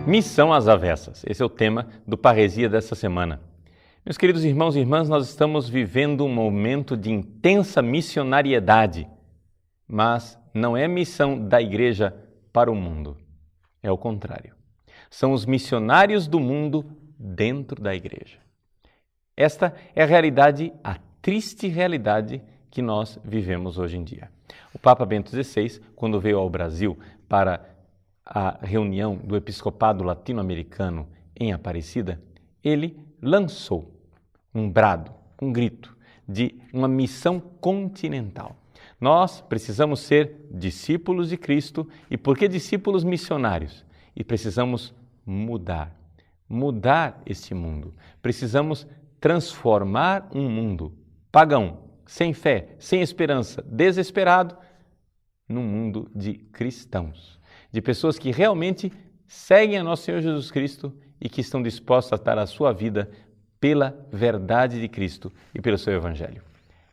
Missão às avessas. Esse é o tema do Parresia dessa semana. Meus queridos irmãos e irmãs, nós estamos vivendo um momento de intensa missionariedade, mas não é missão da igreja para o mundo, é o contrário. São os missionários do mundo dentro da igreja. Esta é a realidade, a triste realidade que nós vivemos hoje em dia. O Papa Bento XVI, quando veio ao Brasil para a reunião do episcopado latino-americano em Aparecida, ele lançou um brado, um grito de uma missão continental. Nós precisamos ser discípulos de Cristo e por que discípulos missionários? E precisamos mudar este mundo. Precisamos transformar um mundo pagão, sem fé, sem esperança, desesperado, num mundo de cristãos. De pessoas que realmente seguem a nosso Senhor Jesus Cristo e que estão dispostas a dar a sua vida pela verdade de Cristo e pelo seu Evangelho.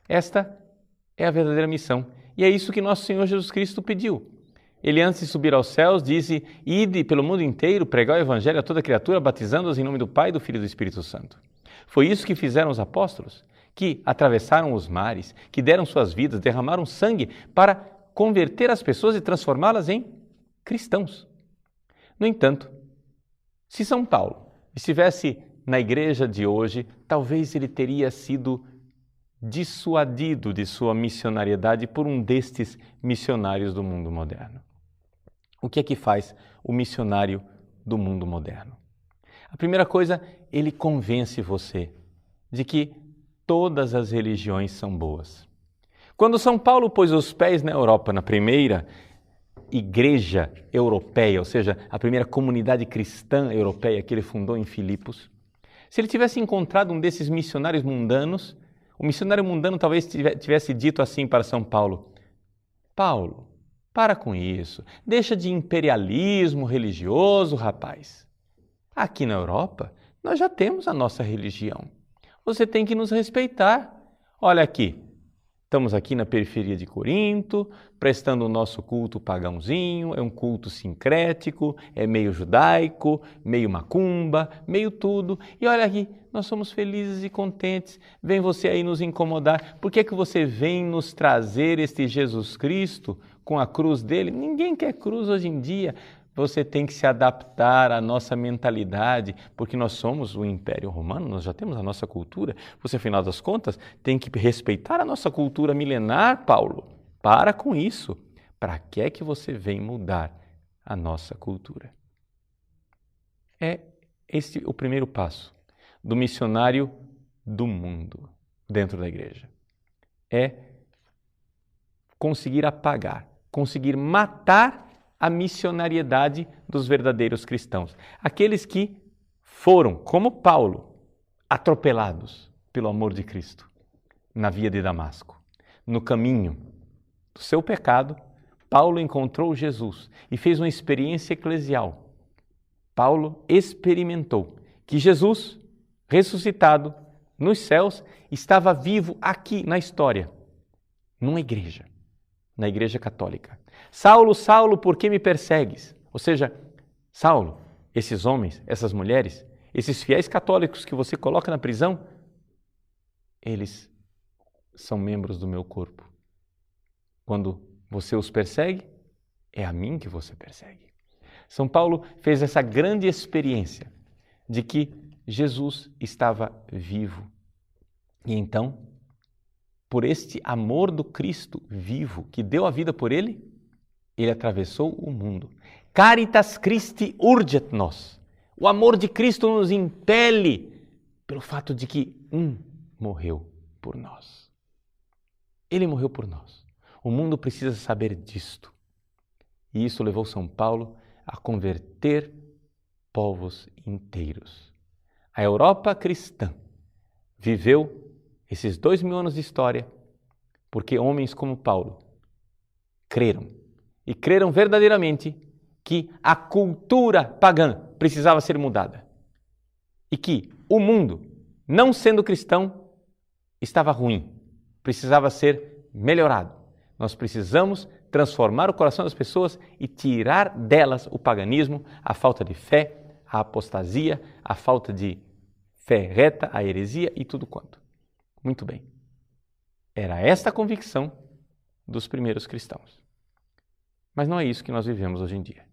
Esta é a verdadeira missão e é isso que nosso Senhor Jesus Cristo pediu. Ele, antes de subir aos céus, disse: "Ide pelo mundo inteiro, pregai o Evangelho a toda criatura, batizando-os em nome do Pai, do Filho e do Espírito Santo." Foi isso que fizeram os apóstolos, que atravessaram os mares, que deram suas vidas, derramaram sangue para converter as pessoas e transformá-las em cristãos. No entanto, se São Paulo estivesse na igreja de hoje, talvez ele teria sido dissuadido de sua missionariedade por um destes missionários do mundo moderno. O que é que faz o missionário do mundo moderno? A primeira coisa, ele convence você de que todas as religiões são boas. Quando São Paulo pôs os pés na Europa, na primeira igreja europeia, ou seja, a primeira comunidade cristã europeia que ele fundou em Filipos, se ele tivesse encontrado um desses missionários mundanos, o missionário mundano talvez tivesse dito assim para São Paulo: "Paulo, para com isso, deixa de imperialismo religioso, rapaz. Aqui na Europa, nós já temos a nossa religião. Você tem que nos respeitar. Olha aqui, estamos aqui na periferia de Corinto, prestando o nosso culto pagãozinho, é um culto sincrético, é meio judaico, meio macumba, meio tudo. E olha aqui, nós somos felizes e contentes. Vem você aí nos incomodar. Por que é que você vem nos trazer este Jesus Cristo com a cruz dele? Ninguém quer cruz hoje em dia. Você tem que se adaptar à nossa mentalidade, porque nós somos o Império Romano, nós já temos a nossa cultura. Você, afinal das contas, tem que respeitar a nossa cultura milenar, Paulo. Para com isso. Para que é que você vem mudar a nossa cultura?" É este o primeiro passo do missionário do mundo dentro da igreja. É conseguir apagar, conseguir matar a missionariedade dos verdadeiros cristãos. Aqueles que foram, como Paulo, atropelados pelo amor de Cristo na via de Damasco. No caminho do seu pecado, Paulo encontrou Jesus e fez uma experiência eclesial. Paulo experimentou que Jesus, ressuscitado nos céus, estava vivo aqui na história, numa igreja, na Igreja Católica. "Saulo, Saulo, por que me persegues?" Ou seja, Saulo, esses homens, essas mulheres, esses fiéis católicos que você coloca na prisão, eles são membros do meu corpo. Quando você os persegue, é a mim que você persegue. São Paulo fez essa grande experiência de que Jesus estava vivo. E então, por este amor do Cristo vivo, que deu a vida por ele, ele atravessou o mundo. Caritas Christi urget nos. O amor de Cristo nos impele pelo fato de que morreu por nós. Ele morreu por nós. O mundo precisa saber disto. E isso levou São Paulo a converter povos inteiros. A Europa cristã viveu esses 2000 anos de história porque homens como Paulo creram. E creram verdadeiramente que a cultura pagã precisava ser mudada. E que o mundo, não sendo cristão, estava ruim, precisava ser melhorado. Nós precisamos transformar o coração das pessoas e tirar delas o paganismo, a falta de fé, a apostasia, a falta de fé reta, a heresia e tudo quanto. Muito bem. Era esta a convicção dos primeiros cristãos. Mas não é isso que nós vivemos hoje em dia.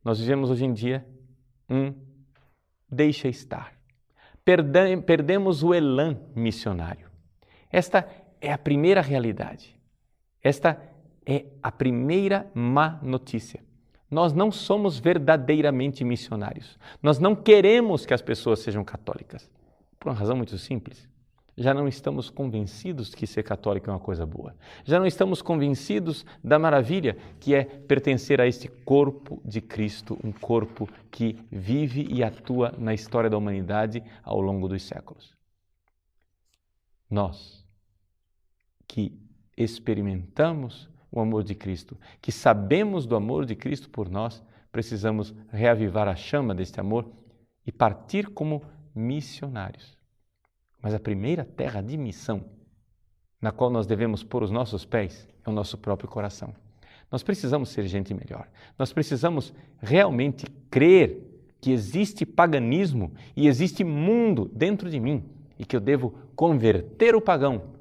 Nós vivemos hoje em dia deixa estar. Perdemos o elan missionário. Esta é a primeira realidade. Esta é a primeira má notícia. Nós não somos verdadeiramente missionários. Nós não queremos que as pessoas sejam católicas. Por uma razão muito simples. Já não estamos convencidos que ser católico é uma coisa boa. Já não estamos convencidos da maravilha que é pertencer a este corpo de Cristo, um corpo que vive e atua na história da humanidade ao longo dos séculos. Nós, que experimentamos o amor de Cristo, que sabemos do amor de Cristo por nós, precisamos reavivar a chama deste amor e partir como missionários. Mas a primeira terra de missão na qual nós devemos pôr os nossos pés é o nosso próprio coração. Nós precisamos ser gente melhor. Nós precisamos realmente crer que existe paganismo e existe mundo dentro de mim e que eu devo converter o pagão,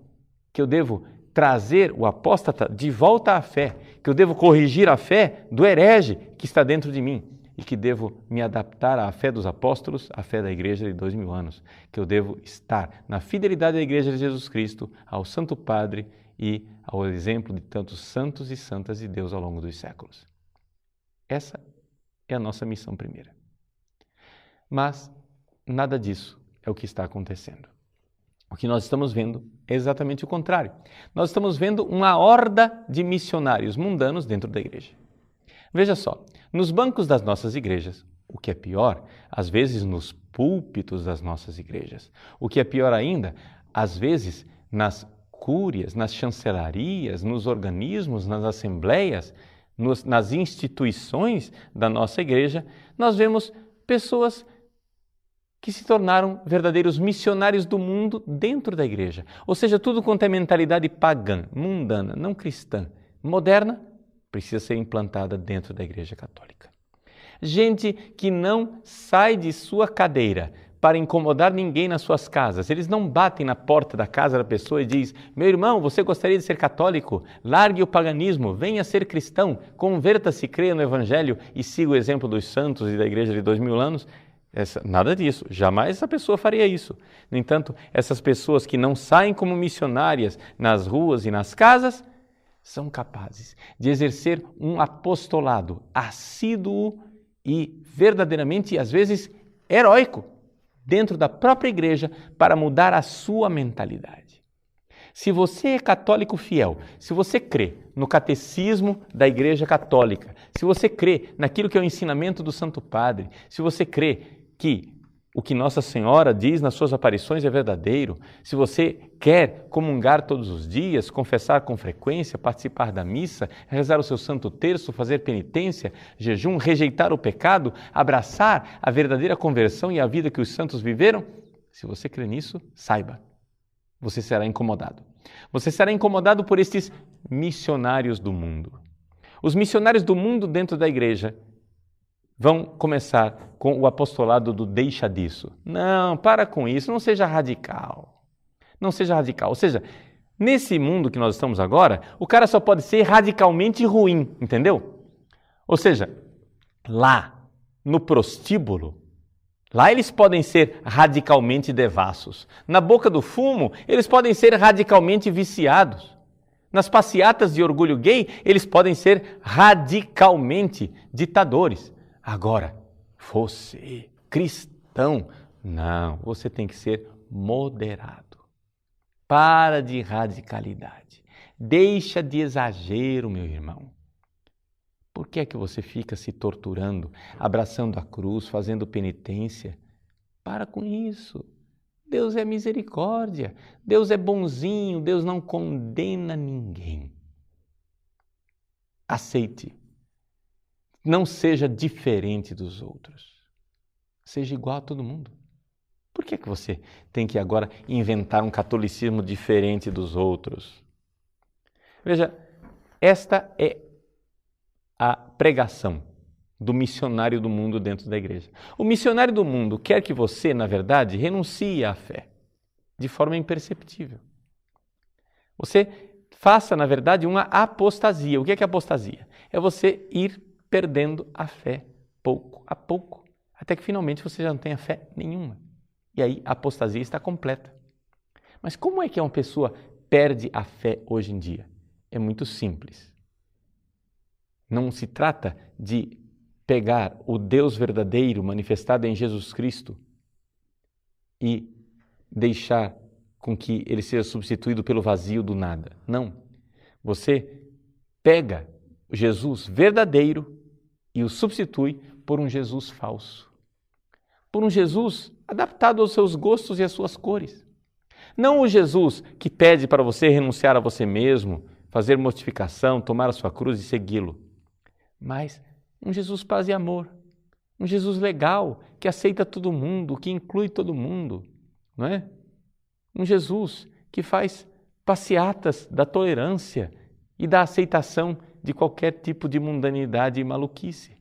que eu devo trazer o apóstata de volta à fé, que eu devo corrigir a fé do herege que está dentro de mim e que devo me adaptar à fé dos apóstolos, à fé da igreja de 2000 anos, que eu devo estar na fidelidade à igreja de Jesus Cristo, ao Santo Padre e ao exemplo de tantos santos e santas de Deus ao longo dos séculos. Essa é a nossa missão primeira. Mas nada disso é o que está acontecendo. O que nós estamos vendo é exatamente o contrário. Nós estamos vendo uma horda de missionários mundanos dentro da igreja. Veja só, nos bancos das nossas igrejas, o que é pior, às vezes nos púlpitos das nossas igrejas, o que é pior ainda, às vezes nas cúrias, nas chancelarias, nos organismos, nas assembleias, nas instituições da nossa igreja, nós vemos pessoas que se tornaram verdadeiros missionários do mundo dentro da igreja. Ou seja, tudo quanto é mentalidade pagã, mundana, não cristã, moderna, precisa ser implantada dentro da Igreja Católica. Gente que não sai de sua cadeira para incomodar ninguém nas suas casas. Eles não batem na porta da casa da pessoa e dizem: meu irmão, você gostaria de ser católico? Largue o paganismo, venha ser cristão, converta-se, creia no Evangelho e siga o exemplo dos santos e da Igreja de 2000 anos. Nada disso, jamais essa pessoa faria isso. No entanto, essas pessoas que não saem como missionárias nas ruas e nas casas, são capazes de exercer um apostolado assíduo e verdadeiramente, às vezes, heróico dentro da própria igreja para mudar a sua mentalidade. Se você é católico fiel, se você crê no catecismo da Igreja Católica, se você crê naquilo que é o ensinamento do Santo Padre, se você crê que o que Nossa Senhora diz nas suas aparições é verdadeiro, se você quer comungar todos os dias, confessar com frequência, participar da missa, rezar o seu Santo Terço, fazer penitência, jejum, rejeitar o pecado, abraçar a verdadeira conversão e a vida que os santos viveram, se você crê nisso, saiba, você será incomodado. Você será incomodado por estes missionários do mundo. Os missionários do mundo dentro da igreja vão começar com o apostolado do deixa disso. Não, para com isso, não seja radical. Não seja radical. Ou seja, nesse mundo que nós estamos agora, o cara só pode ser radicalmente ruim, entendeu? Ou seja, lá no prostíbulo, lá eles podem ser radicalmente devassos. Na boca do fumo, eles podem ser radicalmente viciados. Nas passeatas de orgulho gay, eles podem ser radicalmente ditadores. Agora, você, cristão, não, você tem que ser moderado. Para de radicalidade. Deixa de exagero, meu irmão. Por que é que você fica se torturando, abraçando a cruz, fazendo penitência? Para com isso. Deus é misericórdia, Deus é bonzinho, Deus não condena ninguém. Aceite. Não seja diferente dos outros. Seja igual a todo mundo. Por que é que você tem que agora inventar um catolicismo diferente dos outros? Veja, esta é a pregação do missionário do mundo dentro da igreja. O missionário do mundo quer que você, na verdade, renuncie à fé de forma imperceptível. Você faça, na verdade, uma apostasia. O que é apostasia? É você ir perdendo a fé pouco a pouco, até que finalmente você já não tenha fé nenhuma. E aí a apostasia está completa. Mas como é que uma pessoa perde a fé hoje em dia? É muito simples. Não se trata de pegar o Deus verdadeiro manifestado em Jesus Cristo e deixar com que ele seja substituído pelo vazio do nada. Não. Você pega o Jesus verdadeiro e o substitui por um Jesus falso. Por um Jesus adaptado aos seus gostos e às suas cores. Não o Jesus que pede para você renunciar a você mesmo, fazer mortificação, tomar a sua cruz e segui-lo. Mas um Jesus paz e amor. Um Jesus legal, que aceita todo mundo, que inclui todo mundo. Não é? Um Jesus que faz passeatas da tolerância e da aceitação de qualquer tipo de mundanidade e maluquice.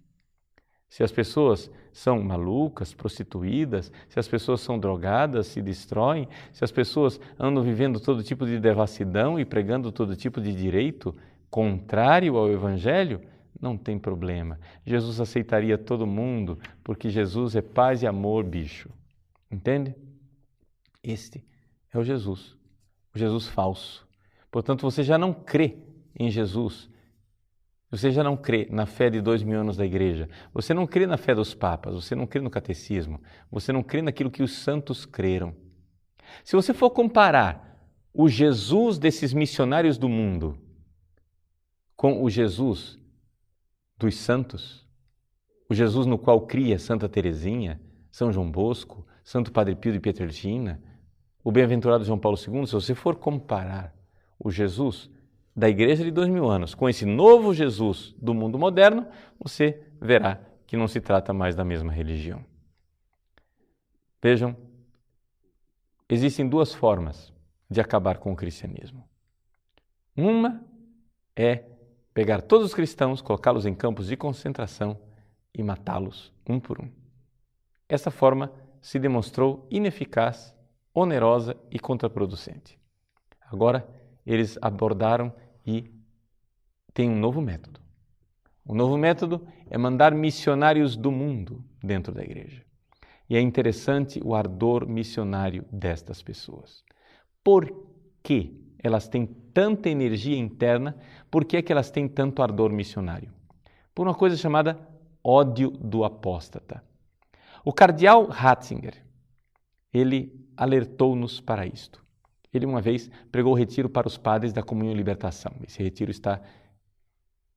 Se as pessoas são malucas, prostituídas, se as pessoas são drogadas, se destroem, se as pessoas andam vivendo todo tipo de devassidão e pregando todo tipo de direito contrário ao Evangelho, não tem problema. Jesus aceitaria todo mundo, porque Jesus é paz e amor, bicho. Entende? Este é o Jesus falso. Portanto, você já não crê em Jesus. Você já não crê na fé de 2000 anos da igreja. Você não crê na fé dos papas. Você não crê no catecismo. Você não crê naquilo que os santos creram. Se você for comparar o Jesus desses missionários do mundo com o Jesus dos santos, o Jesus no qual cria Santa Teresinha, São João Bosco, Santo Padre Pio de Pietrelcina, o bem-aventurado João Paulo II, se você for comparar o Jesus da igreja de 2000 anos com esse novo Jesus do mundo moderno, você verá que não se trata mais da mesma religião. Vejam, existem duas formas de acabar com o cristianismo. Uma é pegar todos os cristãos, colocá-los em campos de concentração e matá-los um por um. Essa forma se demonstrou ineficaz, onerosa e contraproducente. Agora, eles abordaram e tem um novo método. O novo método é mandar missionários do mundo dentro da igreja. E é interessante o ardor missionário destas pessoas. Por que elas têm tanta energia interna? Por que é que elas têm tanto ardor missionário? Por uma coisa chamada ódio do apóstata. O cardeal Ratzinger, ele alertou-nos para isto. Ele uma vez pregou o retiro para os padres da Comunhão e Libertação. Esse retiro está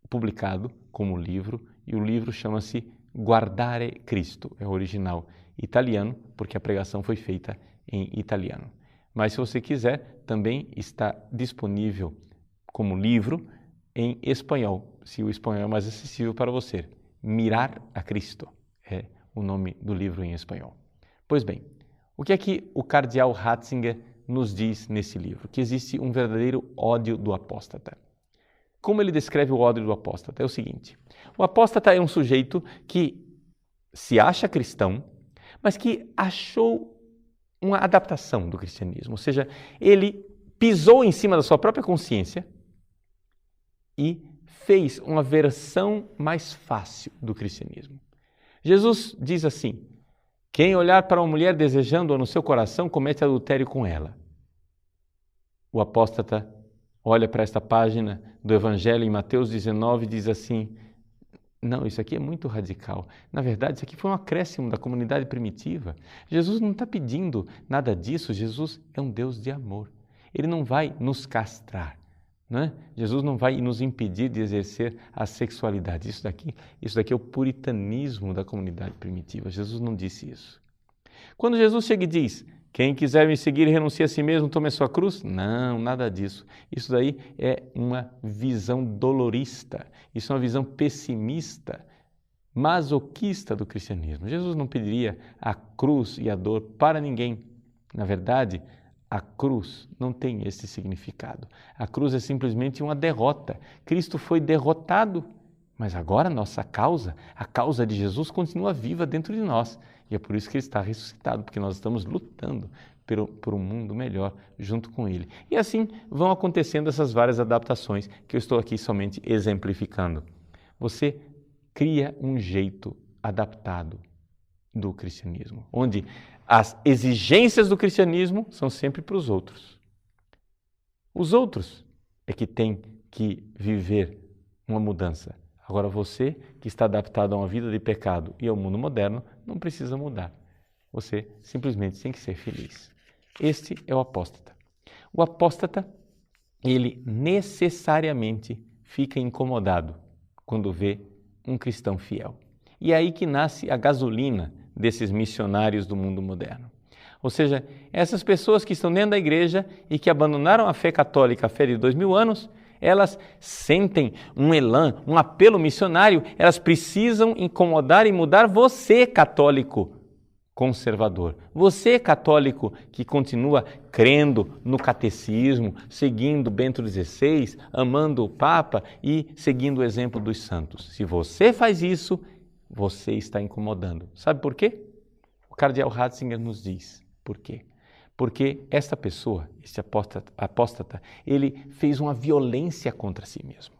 publicado como livro e o livro chama-se Guardare Cristo. É o original italiano, porque a pregação foi feita em italiano. Mas se você quiser, também está disponível como livro em espanhol, se o espanhol é mais acessível para você. Mirar a Cristo é o nome do livro em espanhol. Pois bem, o que é que o cardeal Ratzinger nos diz nesse livro? Que existe um verdadeiro ódio do apóstata. Como ele descreve o ódio do apóstata? É o seguinte: o apóstata é um sujeito que se acha cristão, mas que achou uma adaptação do cristianismo, ou seja, ele pisou em cima da sua própria consciência e fez uma versão mais fácil do cristianismo. Jesus diz assim: quem olhar para uma mulher desejando-a no seu coração comete adultério com ela. O apóstata olha para esta página do Evangelho em Mateus 19 e diz assim: não, isso aqui é muito radical. Na verdade, isso aqui foi um acréscimo da comunidade primitiva. Jesus não está pedindo nada disso. Jesus é um Deus de amor. Ele não vai nos castrar, não é? Jesus não vai nos impedir de exercer a sexualidade. Isso daqui é o puritanismo da comunidade primitiva. Jesus não disse isso. Quando Jesus chega e diz: quem quiser me seguir e renuncie a si mesmo, tome a sua cruz. Não, nada disso. Isso daí é uma visão dolorista. Isso é uma visão pessimista, masoquista do cristianismo. Jesus não pediria a cruz e a dor para ninguém. Na verdade, a cruz não tem esse significado. A cruz é simplesmente uma derrota. Cristo foi derrotado, Mas agora nossa causa, a causa de Jesus, continua viva dentro de nós. E é por isso que Ele está ressuscitado, porque nós estamos lutando por um mundo melhor junto com Ele. E assim vão acontecendo essas várias adaptações que eu estou aqui somente exemplificando. Você cria um jeito adaptado do cristianismo, onde as exigências do cristianismo são sempre para os outros. Os outros é que têm que viver uma mudança. Agora você, que está adaptado a uma vida de pecado e ao mundo moderno, não precisa mudar. Você simplesmente tem que ser feliz. Este é o apóstata. O apóstata, ele necessariamente fica incomodado quando vê um cristão fiel. E é aí que nasce a gasolina desses missionários do mundo moderno. Ou seja, essas pessoas que estão dentro da igreja e que abandonaram a fé católica, a fé de 2000 anos, elas sentem um elan, um apelo missionário, elas precisam incomodar e mudar você, católico conservador. Você, católico que continua crendo no catecismo, seguindo Bento XVI, amando o Papa e seguindo o exemplo dos santos. Se você faz isso, você está incomodando. Sabe por quê? O cardeal Ratzinger nos diz por quê. Porque esta pessoa, este apóstata, ele fez uma violência contra si mesmo.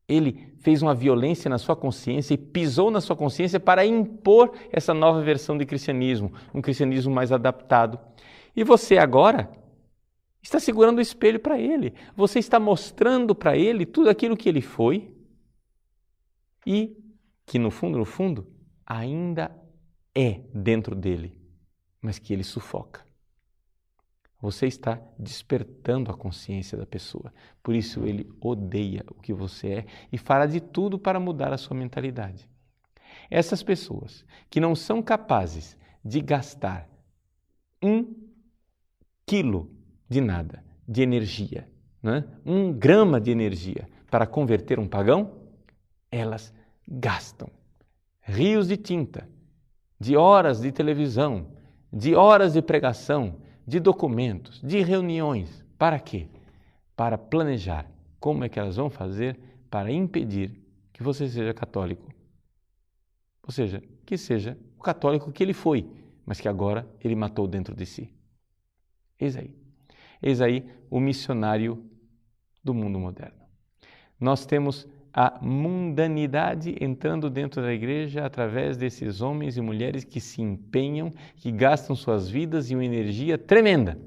Ele fez uma violência na sua consciência e pisou na sua consciência para impor essa nova versão de cristianismo, um cristianismo mais adaptado. E você agora está segurando o espelho para ele. Você está mostrando para ele tudo aquilo que ele foi e que no fundo, ainda é dentro dele, mas que ele sufoca. Você está despertando a consciência da pessoa. Por isso ele odeia o que você é e fará de tudo para mudar a sua mentalidade. Essas pessoas que não são capazes de gastar 1 quilo de nada, de energia, né? 1 grama de energia para converter um pagão, elas gastam rios de tinta, de horas de televisão, de horas de pregação, de documentos, de reuniões. Para quê? Para planejar como é que elas vão fazer para impedir que você seja católico. Ou seja, que seja o católico que ele foi, mas que agora ele matou dentro de si. Eis aí o missionário do mundo moderno. Nós temos a mundanidade entrando dentro da igreja através desses homens e mulheres que se empenham, que gastam suas vidas e uma energia tremenda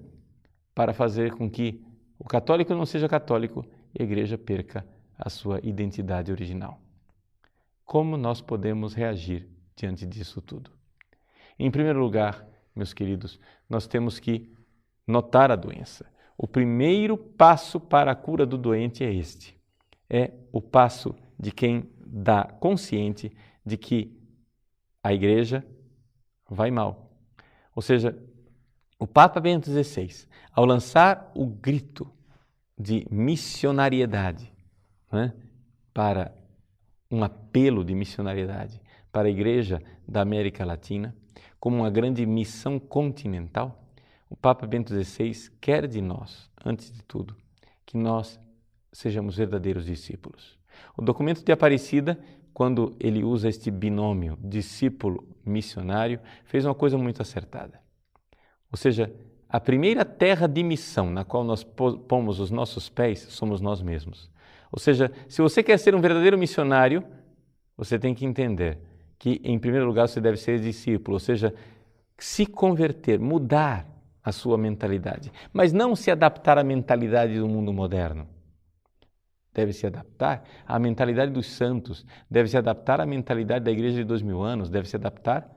para fazer com que o católico não seja católico e a igreja perca a sua identidade original. Como nós podemos reagir diante disso tudo? Em primeiro lugar, meus queridos, nós temos que notar a doença. O primeiro passo para a cura do doente é este. É o passo de quem dá consciente de que a igreja vai mal. Ou seja, o Papa Bento XVI, ao lançar o grito de missionariedade, né, para um apelo de missionariedade para a igreja da América Latina, como uma grande missão continental, o Papa Bento XVI quer de nós, antes de tudo, que nós sejamos verdadeiros discípulos. O documento de Aparecida, quando ele usa este binômio discípulo-missionário, fez uma coisa muito acertada. Ou seja, a primeira terra de missão na qual nós pomos os nossos pés somos nós mesmos. Ou seja, se você quer ser um verdadeiro missionário, você tem que entender que, em primeiro lugar, você deve ser discípulo, ou seja, se converter, mudar a sua mentalidade, mas não se adaptar à mentalidade do mundo moderno. Deve se adaptar à mentalidade dos santos, deve se adaptar à mentalidade da igreja de 2000 anos, deve se adaptar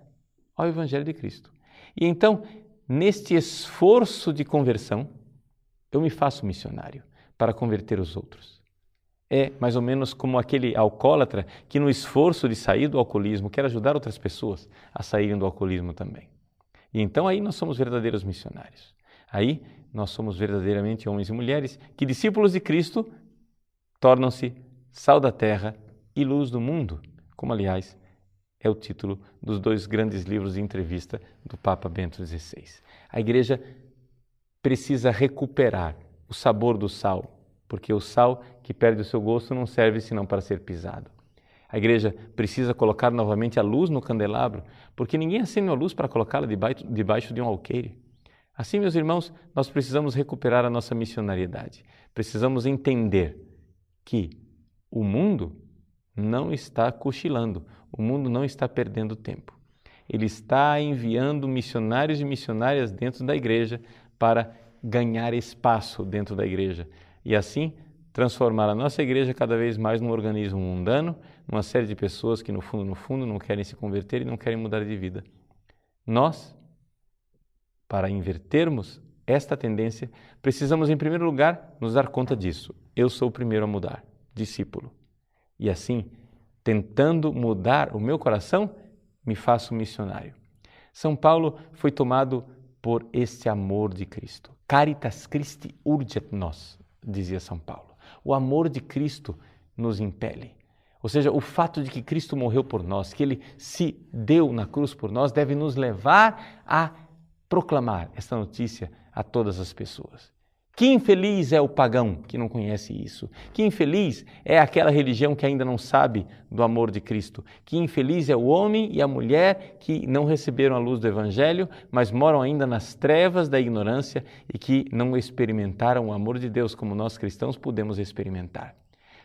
ao Evangelho de Cristo. E então, neste esforço de conversão, eu me faço missionário para converter os outros. É mais ou menos como aquele alcoólatra que no esforço de sair do alcoolismo quer ajudar outras pessoas a saírem do alcoolismo também. E então aí nós somos verdadeiros missionários. Aí nós somos verdadeiramente homens e mulheres que, discípulos de Cristo, tornam-se sal da terra e luz do mundo, como, aliás, é o título dos 2 grandes livros de entrevista do Papa Bento XVI. A igreja precisa recuperar o sabor do sal, porque o sal que perde o seu gosto não serve senão para ser pisado. A igreja precisa colocar novamente a luz no candelabro, porque ninguém acende a luz para colocá-la debaixo de um alqueire. Assim, meus irmãos, nós precisamos recuperar a nossa missionariedade. Precisamos entender que o mundo não está cochilando, o mundo não está perdendo tempo. Ele está enviando missionários e missionárias dentro da igreja para ganhar espaço dentro da igreja e assim transformar a nossa igreja cada vez mais num organismo mundano, numa série de pessoas que no fundo não querem se converter e não querem mudar de vida. Nós, para invertermos esta tendência, precisamos em primeiro lugar nos dar conta disso. Eu sou o primeiro a mudar, discípulo. E assim, tentando mudar o meu coração, me faço missionário. São Paulo foi tomado por este amor de Cristo. Caritas Christi urget nos, dizia São Paulo. O amor de Cristo nos impele. Ou seja, o fato de que Cristo morreu por nós, que Ele se deu na cruz por nós, deve nos levar a proclamar esta notícia a todas as pessoas. Que infeliz é o pagão que não conhece isso. Que infeliz é aquela religião que ainda não sabe do amor de Cristo. Que infeliz é o homem e a mulher que não receberam a luz do Evangelho, mas moram ainda nas trevas da ignorância e que não experimentaram o amor de Deus como nós cristãos podemos experimentar.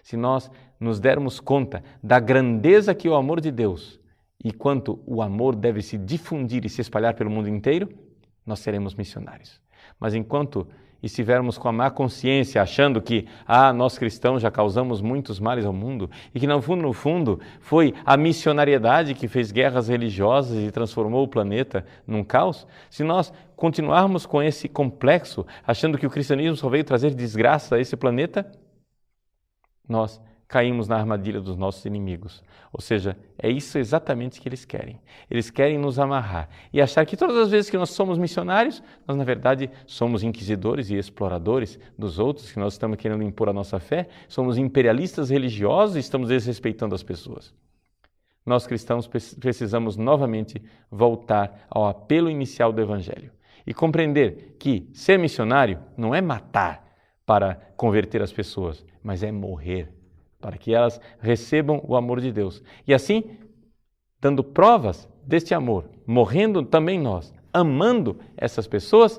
Se nós nos dermos conta da grandeza que é o amor de Deus e quanto o amor deve se difundir e se espalhar pelo mundo inteiro, nós seremos missionários. Mas enquanto estivermos com a má consciência, achando que nós cristãos já causamos muitos males ao mundo e que no fundo foi a missionariedade que fez guerras religiosas e transformou o planeta num caos, se nós continuarmos com esse complexo, achando que o cristianismo só veio trazer desgraça a esse planeta, nós caímos na armadilha dos nossos inimigos. Ou seja, é isso exatamente que eles querem. Eles querem nos amarrar e achar que todas as vezes que nós somos missionários, nós na verdade somos inquisidores e exploradores dos outros, que nós estamos querendo impor a nossa fé, somos imperialistas religiosos e estamos desrespeitando as pessoas. Nós cristãos precisamos novamente voltar ao apelo inicial do Evangelho e compreender que ser missionário não é matar para converter as pessoas, mas é morrer para que elas recebam o amor de Deus. E assim, dando provas deste amor, morrendo também nós, amando essas pessoas,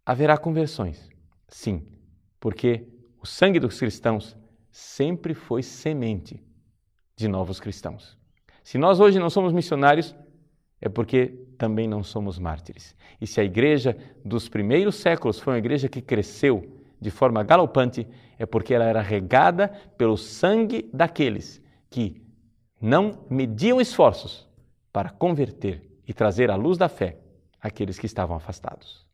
haverá conversões. Sim, porque o sangue dos cristãos sempre foi semente de novos cristãos. Se nós hoje não somos missionários, é porque também não somos mártires. E se a igreja dos primeiros séculos foi uma igreja que cresceu de forma galopante, é porque ela era regada pelo sangue daqueles que não mediam esforços para converter e trazer à luz da fé aqueles que estavam afastados.